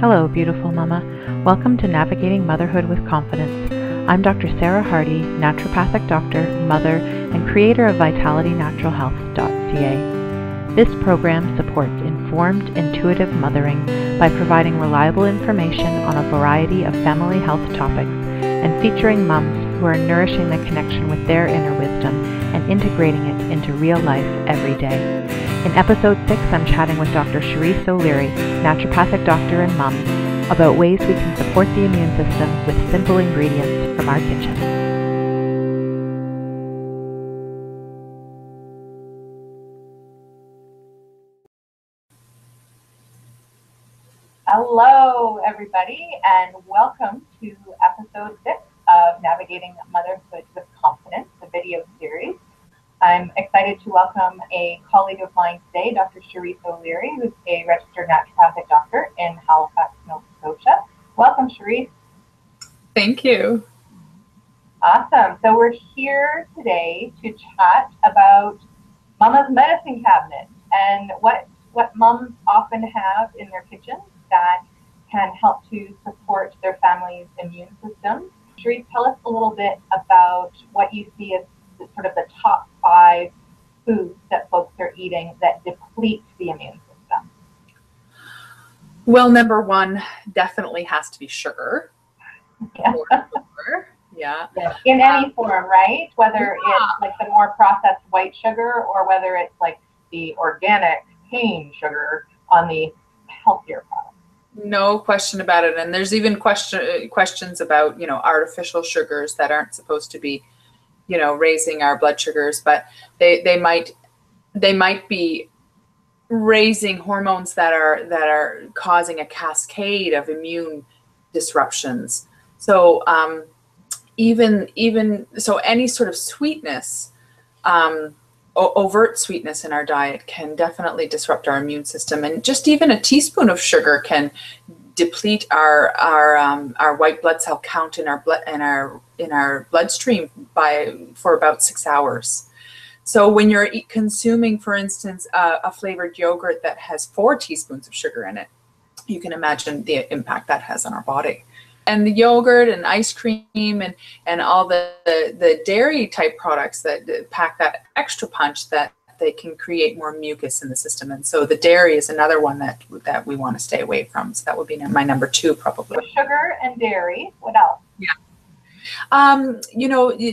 Hello, beautiful mama. Welcome to Navigating Motherhood with Confidence. I'm Dr. Sarah Hardy, naturopathic doctor, mother, and creator of vitalitynaturalhealth.ca. This program supports informed, intuitive mothering by providing reliable information on a variety of family health topics and featuring moms who are nourishing the connection with their inner wisdom and integrating it into real life every day. In episode 6, I'm chatting with Dr. Sherisse O'Leary, naturopathic doctor and mom, about ways we can support the immune system with simple ingredients from our kitchen. Hello, everybody, and welcome to episode 6 of Navigating Motherhood with Confidence, the video series. I'm excited to welcome a colleague of mine today, Dr. Sherisse O'Leary, who's a registered naturopathic doctor in Halifax, Nova Scotia. Welcome, Sherisse. Thank you. Awesome. So we're here today to chat about Mama's medicine cabinet and what moms often have in their kitchens that can help to support their family's immune system. Sherisse, tell us a little bit about what you see as sort of the top 5 foods that folks are eating that deplete the immune system. Well, number 1 definitely has to be sugar. Yeah. Yeah. In any form, right? Whether it's like the more processed white sugar or whether it's like the organic cane sugar on the healthier products. No question about it. And there's even questions about, artificial sugars that aren't supposed to be, raising our blood sugars, but they might be raising hormones that are causing a cascade of immune disruptions. So even so, any sort of sweetness, overt sweetness in our diet can definitely disrupt our immune system, and just even a teaspoon of sugar can deplete our white blood cell count in our bloodstream for about 6 hours. So when you're consuming, for instance, a flavored yogurt that has 4 teaspoons of sugar in it, you can imagine the impact that has on our body. And the yogurt and ice cream and all the dairy type products that pack that extra punch, that they can create more mucus in the system. And so the dairy is another one that we want to stay away from. So that would be my number 2 probably. So sugar and dairy. What else? Yeah.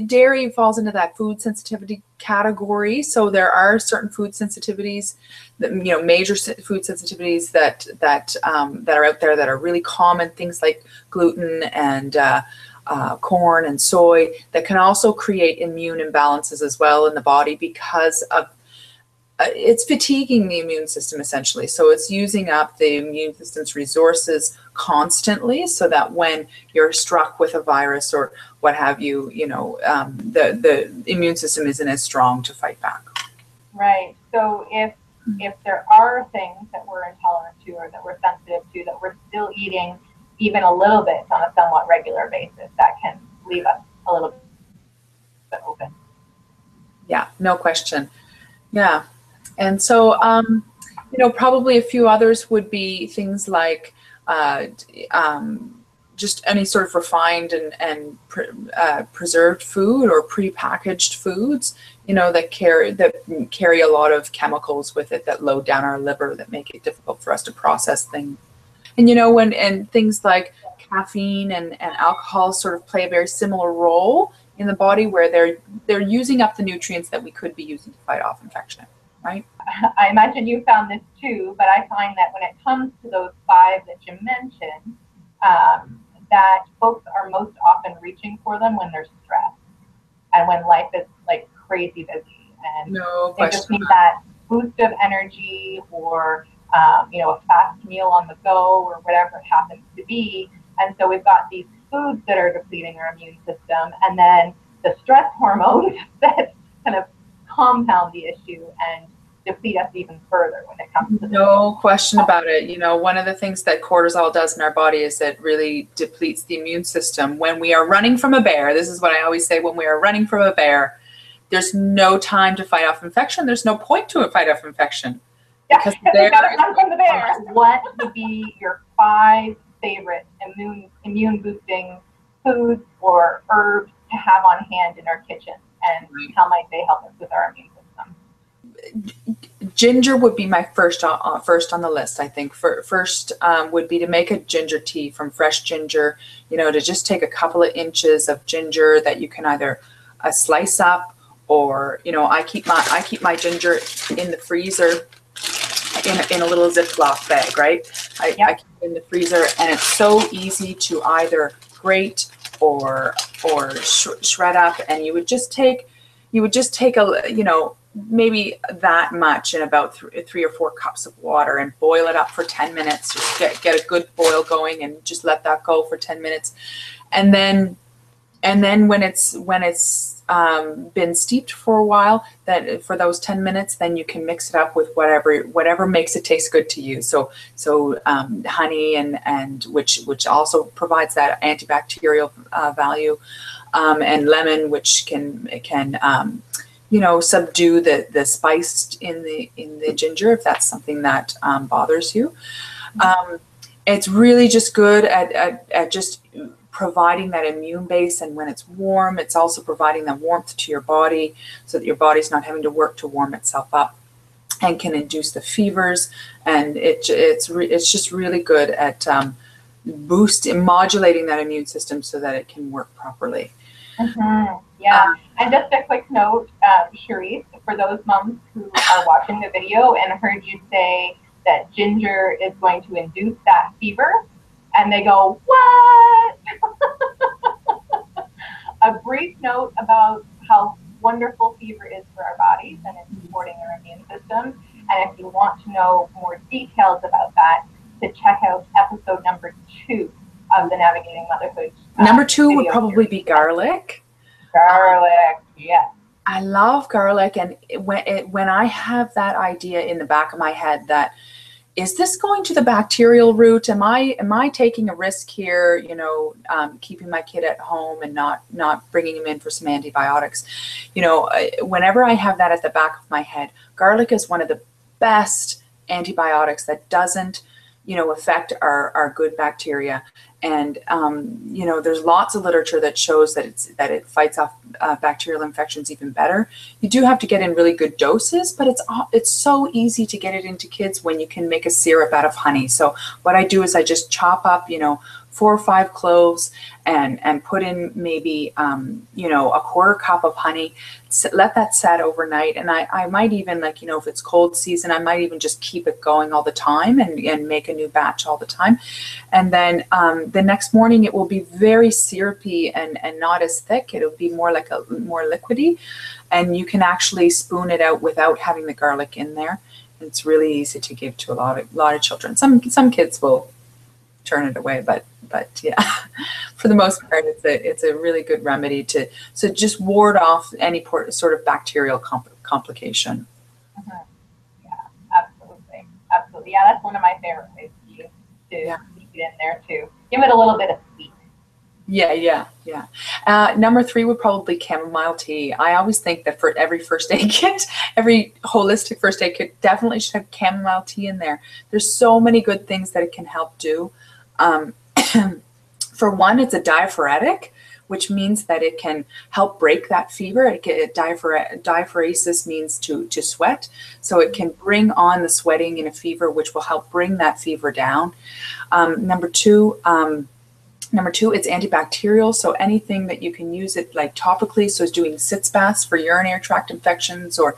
Dairy falls into that food sensitivity category. So there are certain food sensitivities, major food sensitivities that are out there that are really common. Things like gluten and corn and soy that can also create immune imbalances as well in the body because of it's fatiguing the immune system essentially. So it's using up the immune system's resources constantly, so that when you're struck with a virus or what have you, the immune system isn't as strong to fight back. Right. So if there are things that we're intolerant to or that we're sensitive to that we're still eating even a little bit on a somewhat regular basis, that can leave us a little bit open. Yeah, no question. Yeah. And so, probably a few others would be things like just any sort of refined and preserved food or prepackaged foods, that carry a lot of chemicals with it that load down our liver, that make it difficult for us to process things. And and things like caffeine and alcohol sort of play a very similar role in the body, where they're using up the nutrients that we could be using to fight off infection. Right. I imagine you found this too, but I find that when it comes to those 5 that you mentioned, that folks are most often reaching for them when they're stressed and when life is like crazy busy, and they just need that boost of energy or a fast meal on the go or whatever it happens to be. And so we've got these foods that are depleting our immune system, and then the stress hormones that kind of compound the issue and deplete us even further when it comes to no question about it. One of the things that cortisol does in our body is that really depletes the immune system. When we are running from a bear, this is what I always say, when we are running from a bear, there's no time to fight off infection. There's no point to fight off infection. Because we gotta run from the bear. What would be your 5 favorite immune boosting foods or herbs to have on hand in our kitchen, and how might they help us with our immune system? Ginger would be my first on the list. I think first would be to make a ginger tea from fresh ginger. You know, to just take a couple of inches of ginger that you can either slice up, or, you know, I keep my ginger in the freezer in a little Ziploc bag, right? I keep it in the freezer, and it's so easy to either grate or shred up, and you would just take a, you know, maybe that much in about 3 or 4 cups of water, and boil it up for 10 minutes. Just get a good boil going, and just let that go for 10 minutes. And then when it's been steeped for a while, that for those 10 minutes, then you can mix it up with whatever makes it taste good to you. So honey, and which also provides that antibacterial value, and lemon, which can you know, subdue the spice in the ginger, if that's something that bothers you. It's really just good at just providing that immune base, and when it's warm, it's also providing the warmth to your body, so that your body's not having to work to warm itself up, and can induce the fevers. And it's just really good at modulating that immune system so that it can work properly. Yeah, and just a quick note, Sherisse, for those moms who are watching the video and heard you say that ginger is going to induce that fever, and they go, what? A brief note about how wonderful fever is for our bodies and in supporting our immune system. And if you want to know more details about that, to check out episode number 2 of the Navigating Motherhood. Number 2 would probably be garlic. Garlic, yes. I love garlic, and when I have that idea in the back of my head that, is this going to the bacterial route? Am I taking a risk here? You know, keeping my kid at home and not bringing him in for some antibiotics. You know, whenever I have that at the back of my head, garlic is one of the best antibiotics that doesn't, you know, affect our good bacteria. And you know, there's lots of literature that shows that it fights off bacterial infections even better. You do have to get in really good doses, but it's so easy to get it into kids when you can make a syrup out of honey. So what I do is I just chop up, you know, 4 or 5 cloves and put in maybe you know, a 1/4 cup of honey. Let that set overnight, and I might even, like, you know, if it's cold season, I might even just keep it going all the time and make a new batch all the time. And then the next morning it will be very syrupy and not as thick. It'll be more like more liquidy, and you can actually spoon it out without having the garlic in there. It's really easy to give to a lot of children. Some kids will turn it away, but yeah, for the most part, it's a really good remedy to just ward off any sort of bacterial complication. Yeah, absolutely. Yeah, that's one of my favorite ways to keep it in there too. Give it a little bit of sweet. Yeah. Number 3 would probably be chamomile tea. I always think that for every first aid kit, every holistic first aid kit definitely should have chamomile tea in there. There's so many good things that it can help do. For one, it's a diaphoretic, which means that it can help break that fever. Diaphoresis means to sweat. So it can bring on the sweating in a fever, which will help bring that fever down. Number two, it's antibacterial. So anything that you can use it like topically, so it's doing sitz baths for urinary tract infections, or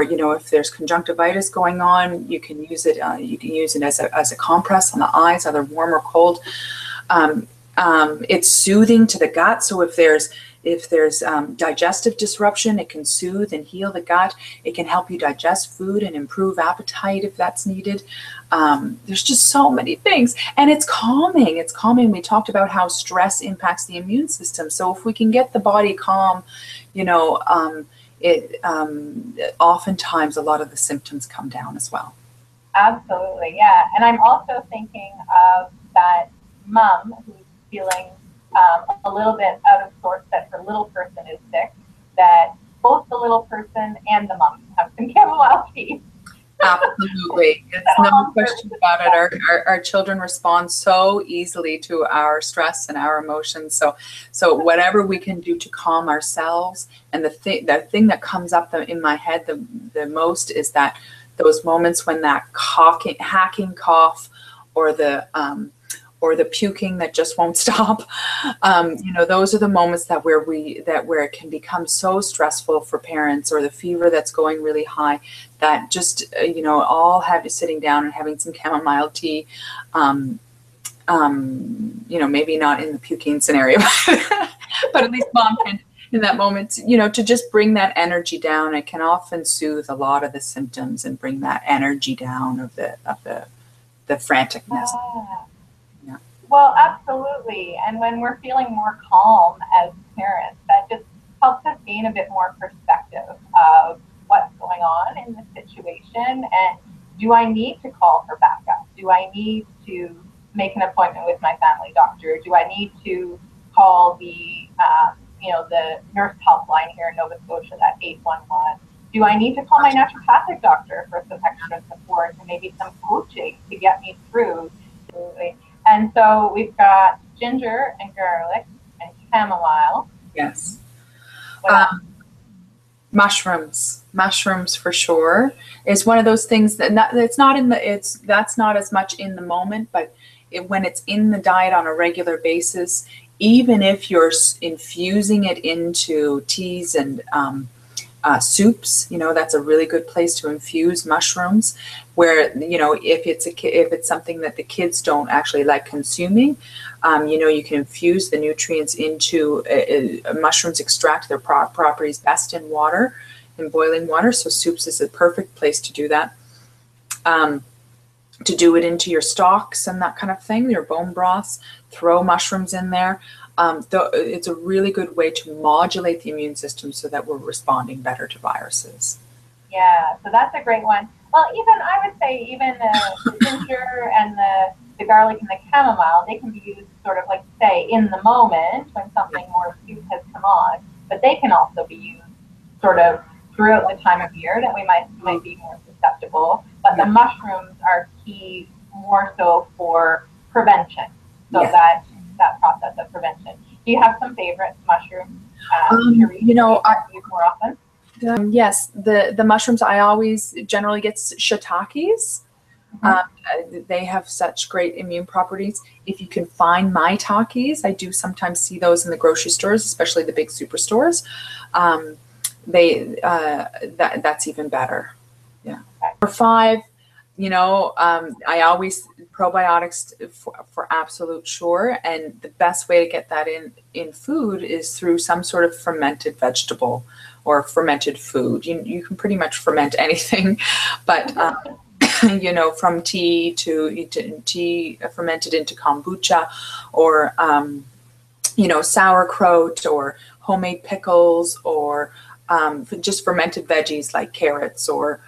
you know, if there's conjunctivitis going on, you can use it. You can use it as a compress on the eyes, either warm or cold. It's soothing to the gut. So if there's digestive disruption, it can soothe and heal the gut. It can help you digest food and improve appetite if that's needed. There's just so many things, and it's calming. It's calming. We talked about how stress impacts the immune system. So if we can get the body calm, you know, oftentimes a lot of the symptoms come down as well. Absolutely, yeah. And I'm also thinking of that mom who's feeling a little bit out of sorts that her little person is sick, that both the little person and the mom have some chamomile tea. Absolutely. It's no question about it. Our children respond so easily to our stress and our emotions. So whatever we can do to calm ourselves, and the thing that comes up in my head the most is that those moments when that hacking cough, or the puking that just won't stop. Those are the moments that where it can become so stressful for parents, or the fever that's going really high, that just, all sitting down and having some chamomile tea, maybe not in the puking scenario, but at least mom can, in that moment, to just bring that energy down. It can often soothe a lot of the symptoms and bring that energy down of the franticness. Yeah. Well, absolutely. And when we're feeling more calm as parents, that just helps us gain a bit more perspective of what's going on in the situation. And do I need to call for backup? Do I need to make an appointment with my family doctor? Do I need to call the nurse helpline here in Nova Scotia, that 811? Do I need to call my naturopathic doctor for some extra support and maybe some coaching to get me through? And so we've got ginger and garlic and chamomile. Yes. Mushrooms for sure is one of those things that's not as much in the moment, but when it's in the diet on a regular basis, even if you're infusing it into teas and soups, that's a really good place to infuse mushrooms, where, if it's something that the kids don't actually like consuming, you can infuse the nutrients into mushrooms, extract their properties best in water, in boiling water. So soups is a perfect place to do that. To do it into your stocks and that kind of thing, your bone broths, throw mushrooms in there. It's a really good way to modulate the immune system so that we're responding better to viruses. Yeah, so that's a great one. Well, I would say the ginger and the garlic and the chamomile, they can be used sort of like, say, in the moment when something more acute has come on, but they can also be used sort of throughout the time of year that we might be more susceptible. But the mushrooms are key more so for prevention. So that process of prevention. Do you have some favorite mushrooms? Sherisse, use more often? Yes, the mushrooms I always generally get shiitakes. Mm-hmm. They have such great immune properties. If you can find maitakes, I do sometimes see those in the grocery stores, especially the big superstores. That's even better. Yeah. Okay. For 5, I always probiotics for absolute sure, and the best way to get that in food is through some sort of fermented vegetable or fermented food. You can pretty much ferment anything, but from tea to tea fermented into kombucha, or sauerkraut, or homemade pickles, or just fermented veggies like carrots or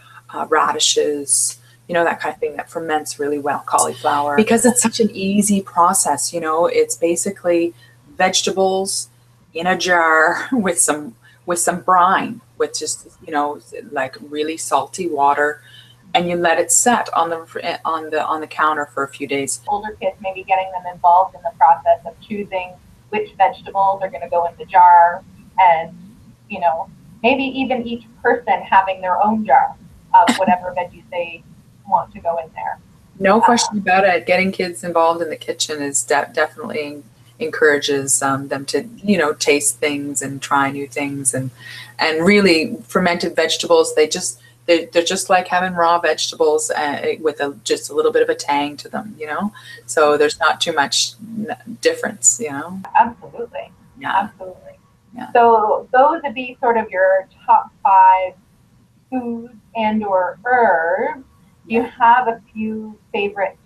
radishes. That kind of thing that ferments really well, cauliflower, because it's such an easy process. It's basically vegetables in a jar with some brine, with just, like really salty water, and you let it set on the counter for a few days. Older kids, maybe getting them involved in the process of choosing which vegetables are going to go in the jar, and, maybe even each person having their own jar of whatever veggies they want to go in there. No question about it. Getting kids involved in the kitchen is definitely encourages them to taste things and try new things, and really fermented vegetables, they're just like having raw vegetables with just a little bit of a tang to them, so there's not too much difference. Absolutely. Yeah, absolutely. Yeah. So those would be sort of your top 5 foods and or herbs. Do you have a few favorite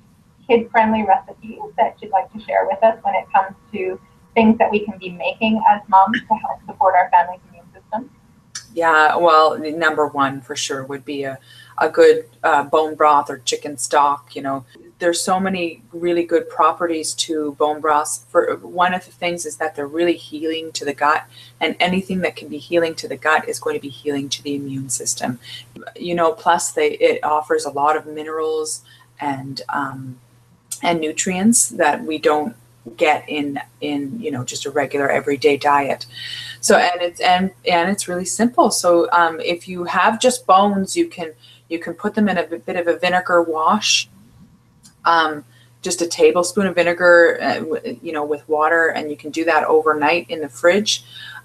kid-friendly recipes that you'd like to share with us when it comes to things that we can be making as moms to help support our family's immune system? Yeah, well, number 1 for sure would be a good bone broth or chicken stock. The there's so many really good properties to bone broths. For one of the things is that they're really healing to the gut, and anything that can be healing to the gut is going to be healing to the immune system. You know, plus it offers a lot of minerals and nutrients that we don't get in you know, just a regular everyday diet. So it's really simple. So if you have just bones, you can put them in a bit of a vinegar wash, just a tablespoon of vinegar, you know, with water, and you can do that overnight in the fridge,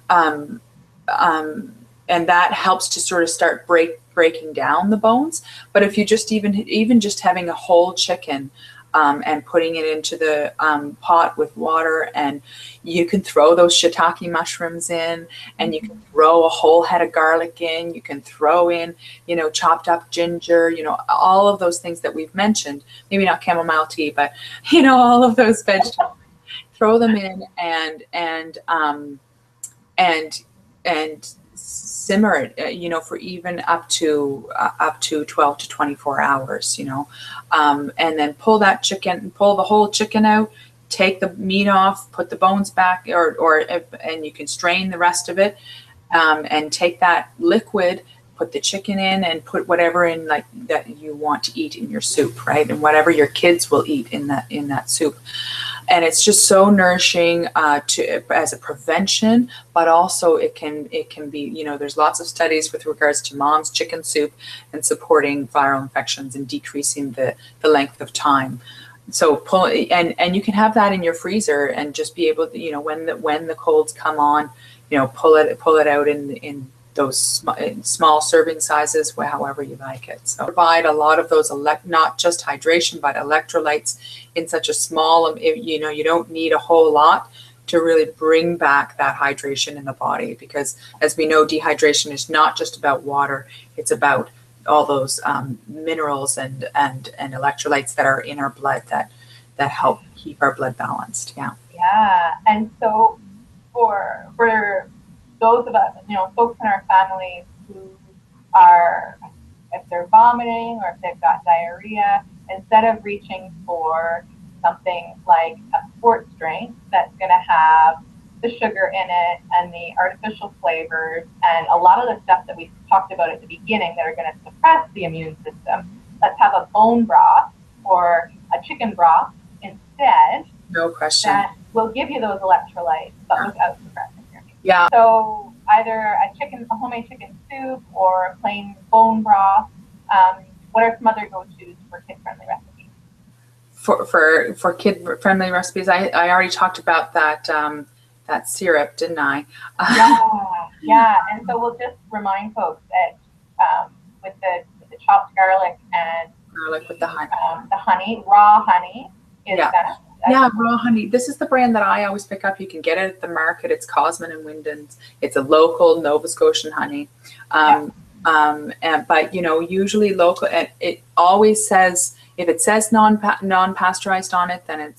and that helps to sort of start breaking down the bones. But if you just even just having a whole chicken, and putting it into the pot with water, and you can throw those shiitake mushrooms in, and you can throw a whole head of garlic in, you can throw in, you know, chopped up ginger, you know, all of those things that we've mentioned, maybe not chamomile tea, but, you know, all of those vegetables, throw them in and simmer it, you know, for even up to 12 to 24 hours, you know, and then pull the whole chicken out, take the meat off, put the bones back, and you can strain the rest of it, and take that liquid, put the chicken in, and put whatever in, like, that you want to eat in your soup, right? And whatever your kids will eat in that soup. And it's just so nourishing as a prevention, but also it can be, you know, there's lots of studies with regards to mom's chicken soup and supporting viral infections and decreasing the length of time. So and you can have that in your freezer and just be able to, you know, when the colds come on, you know, pull it out in those small serving sizes, however you like it. So provide a lot of those, not just hydration, but electrolytes in such a small, you know, you don't need a whole lot to really bring back that hydration in the body, because as we know, dehydration is not just about water, it's about all those minerals and electrolytes that are in our blood that help keep our blood balanced. Yeah. And so for those of us, you know, folks in our families who are, if they're vomiting or if they've got diarrhea, instead of reaching for something like a sports drink that's going to have the sugar in it and the artificial flavors and a lot of the stuff that we talked about at the beginning that are going to suppress the immune system, let's have a bone broth or a chicken broth instead. No question. That will give you those electrolytes, but without suppressing. Yeah. So either a homemade chicken soup or a plain bone broth. What are some other go-tos for kid-friendly recipes? For kid-friendly recipes, I already talked about that syrup, didn't I? Yeah. And so we'll just remind folks that with the chopped garlic and with the honey, raw honey is best. Yeah, raw honey. This is the brand that I always pick up. You can get it at the market. It's Cosman and Wyndham's. It's a local Nova Scotian honey. But you know, usually local. And it always says, if it says non-pasteurized on it, then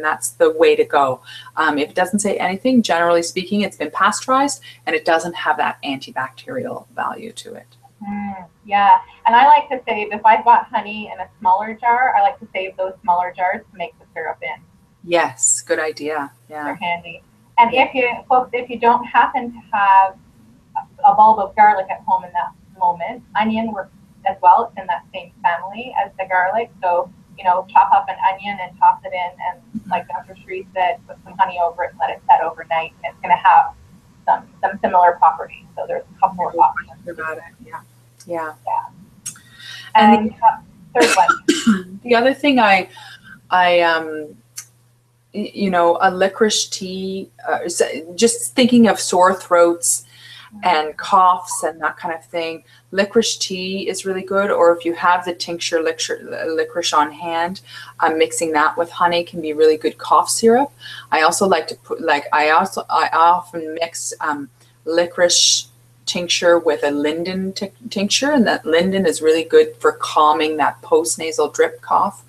that's the way to go. If it doesn't say anything, generally speaking, it's been pasteurized and it doesn't have that antibacterial value to it. Yeah, and I like to save, if I've got honey in a smaller jar, I like to save those smaller jars to make the syrup in. Yes, good idea. Yeah, they're handy. And if you don't happen to have a bulb of garlic at home in that moment, onion works as well. It's in that same family as the garlic. So, you know, chop up an onion and toss it in, and like Dr. Sherisse said, put some honey over it, let it set overnight, and it's going to have some similar properties. So there's a couple of options about it. Yeah. And third one. The other thing I you know, a licorice tea, just thinking of sore throats and coughs and that kind of thing, licorice tea is really good. Or if you have the tincture licorice on hand, mixing that with honey can be really good cough syrup. I also like to put, I often mix licorice tincture with a linden tincture, and that linden is really good for calming that postnasal drip cough.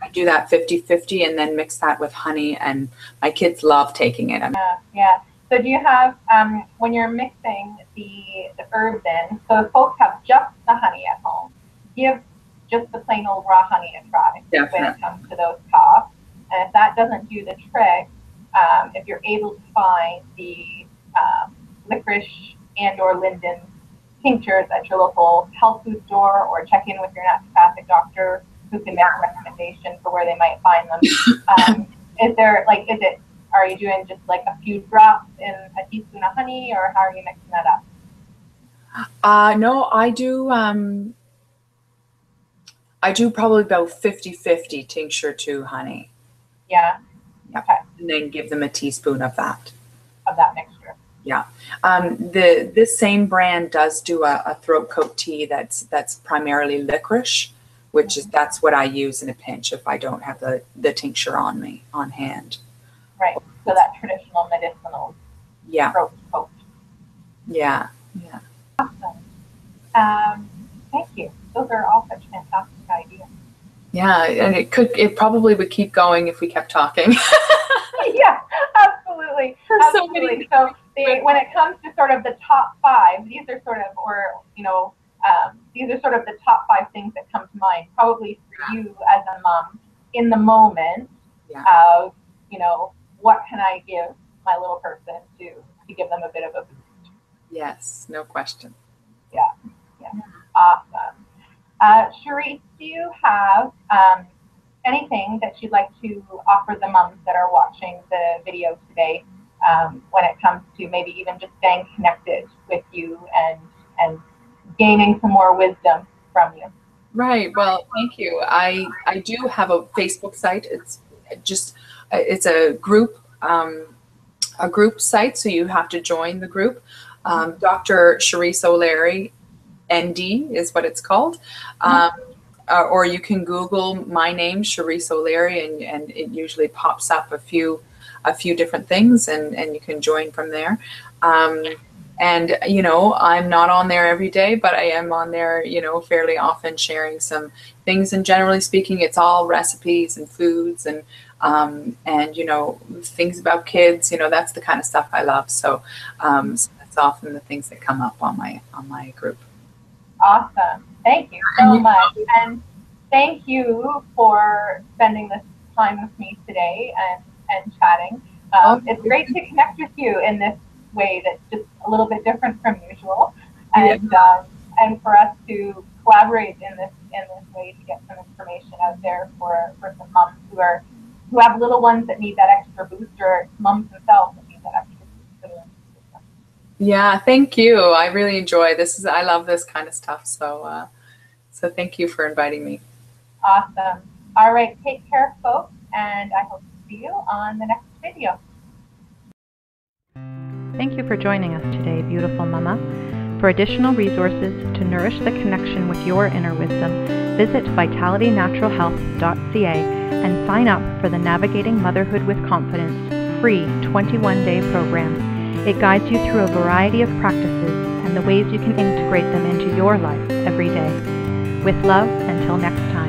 I do that 50-50 and then mix that with honey, and my kids love taking it. Yeah. So do you have, when you're mixing the herbs in, so if folks have just the honey at home, give just the plain old raw honey a try when it comes to those coughs. And if that doesn't do the trick, if you're able to find the licorice and or linden tinctures at your local health food store, or check in with your naturopathic doctor who can make a recommendation for where they might find them. Are you doing just like a few drops in a teaspoon of honey, or how are you mixing that up? No, I do probably about 50-50 tincture to honey. Yeah. Yep. Okay. And then give them a teaspoon of that. Of that mixture. Yeah. This same brand does do a throat coat tea that's primarily licorice, which is, that's what I use in a pinch if I don't have the tincture on hand. Right. So that traditional medicinal throat coat. Yeah. Yeah. Awesome. Thank you. Those are all such fantastic ideas. Yeah, and it probably would keep going if we kept talking. Yeah, absolutely. Absolutely. So when it comes to sort of the top 5, these are sort of, these are sort of the top 5 things that come to mind, probably for you as a mom in the moment of, what can I give my little person to give them a bit of a boost? Yes, no question. Yeah. Awesome. Sherisse, do you have anything that you'd like to offer the moms that are watching the video today when it comes to maybe even just staying connected with you and gaining some more wisdom from you? Right. Well, thank you. I do have a Facebook site. It's a group site, so you have to join the group. Dr. Sherisse O'Leary, ND is what it's called. Or you can Google my name, Sherisse O'Leary, and it usually pops up a few different things, and you can join from there. And, I'm not on there every day, but I am on there, fairly often, sharing some things. And generally speaking, it's all recipes and foods and things about kids, that's the kind of stuff I love. So, so that's often the things that come up on my group. Awesome. Thank you so much. And thank you for spending this time with me today and chatting. It's great to connect with you in this way that's just a little bit different from usual. And for us to collaborate in this way to get some information out there for some moms who have little ones that need that extra boost, or moms themselves that need that extra boost for their system. Yeah, thank you. I really enjoy this. I love this kind of stuff. So thank you for inviting me. Awesome. All right, take care, folks, and I hope to see you on the next video. Thank you for joining us today, beautiful mama. For additional resources to nourish the connection with your inner wisdom, visit vitalitynaturalhealth.ca and sign up for the Navigating Motherhood with Confidence free 21-day program. It guides you through a variety of practices and the ways you can integrate them into your life every day. With love, until next time.